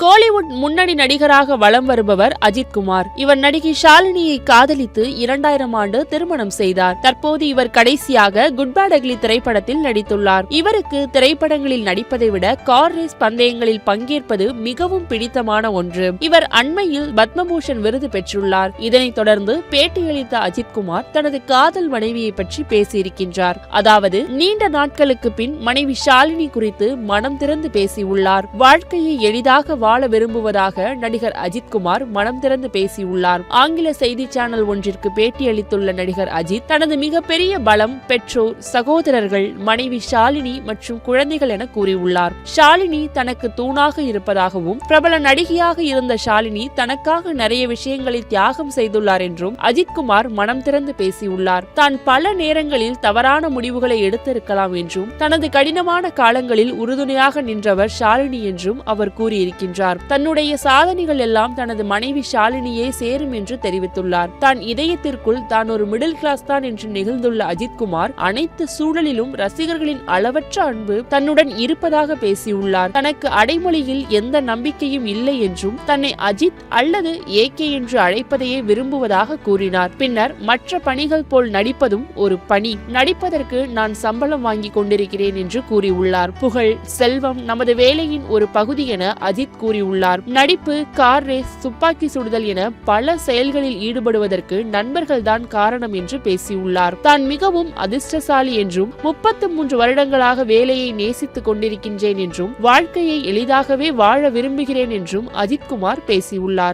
கோலிவுட் முன்னணி நடிகராக வலம் வருபவர் அஜித் குமார். இவர் நடிகை ஷாலினியை காதலித்து 2000 ஆண்டு திருமணம் செய்தார். தற்போது இவர் கடைசியாக குட் பேட் அக்லி திரைப்படத்தில் நடித்துள்ளார். இவருக்கு திரைப்படங்களில் நடிப்பதை விட கார் ரேஸ் பந்தயங்களில் பங்கேற்பது மிகவும் பிடித்தமான ஒன்று. இவர் அண்மையில் பத்மபூஷன் விருது பெற்றுள்ளார். இதனைத் தொடர்ந்து பேட்டியளித்த அஜித் குமார் தனது காதல் மனைவியை பற்றி பேசியிருக்கின்றார். அதாவது நீண்ட நாட்களுக்கு பின் மனைவி ஷாலினி குறித்து மனம் திறந்து பேசியுள்ளார். வாழ்க்கையை எளிதாக வாழ விரும்புவதாக நடிகர் அஜித் குமார் மனம் திறந்து பேசியுள்ளார். ஆங்கில செய்தி சேனல் ஒன்றிற்கு பேட்டியளித்துள்ள நடிகர் அஜித் தனது மிகப்பெரிய பலம் பெற்றோர், சகோதரர்கள், மனைவி ஷாலினி மற்றும் குழந்தைகள் என கூறியுள்ளார். ஷாலினி தனக்கு தூணாக இருப்பதாகவும் பிரபல நடிகையாக இருந்த ஷாலினி தனக்காக நிறைய விஷயங்களை தியாகம் செய்துள்ளார் என்றும் அஜித் குமார் மனம் திறந்து பேசியுள்ளார். தான் பல நேரங்களில் தவறான முடிவுகளை எடுத்திருக்கலாம் என்றும் தனது கடினமான காலங்களில் உறுதுணையாக நின்றவர் ஷாலினி என்றும் அவர் கூறியிருக்கின்றார். தன்னுடைய சாதனைகள் எல்லாம் தனது மனைவி ஷாலினியே சேரும் என்று தெரிவித்துள்ளார். தான் இதயத்திற்குள் தான் ஒரு மிடில் கிளாஸ் தான் என்று நெகிழ்ந்துள்ள அஜித் குமார் அனைத்து சூழலிலும் ரசிகர்களின் அளவற்ற அன்பு தன்னுடன் இருப்பதாக பேசியுள்ளார். தனக்கு அடைமொழியில் எந்த நம்பிக்கையும் இல்லை என்றும் தன்னை அஜித் அல்லது ஏகே என்று அழைப்பதையே விரும்புவதாக கூறினார். பின்னர் மற்ற பணிகள் போல் நடிப்பதும் ஒரு பணி, நடிப்பதற்கு நான் சம்பளம் வாங்கி கொண்டிருக்கிறேன் என்று கூறியுள்ளார். புகழ், செல்வம் நமது வேலையின் ஒரு பகுதி என அஜித் கூறியுள்ளார். நடிப்பு, கார் ரேஸ், துப்பாக்கி சுடுதல் என பல செயல்களில் ஈடுபடுவதற்கு நண்பர்கள் தான் காரணம் என்று பேசியுள்ளார். தான் மிகவும் அதிர்ஷ்டசாலி என்றும் 33 வருடங்களாக வேலையை நேசித்துக் கொண்டிருக்கின்றேன் என்றும் வாழ்க்கையை எளிதாகவே வாழ விரும்புகிறேன் என்றும் அஜித் குமார் பேசியுள்ளார்.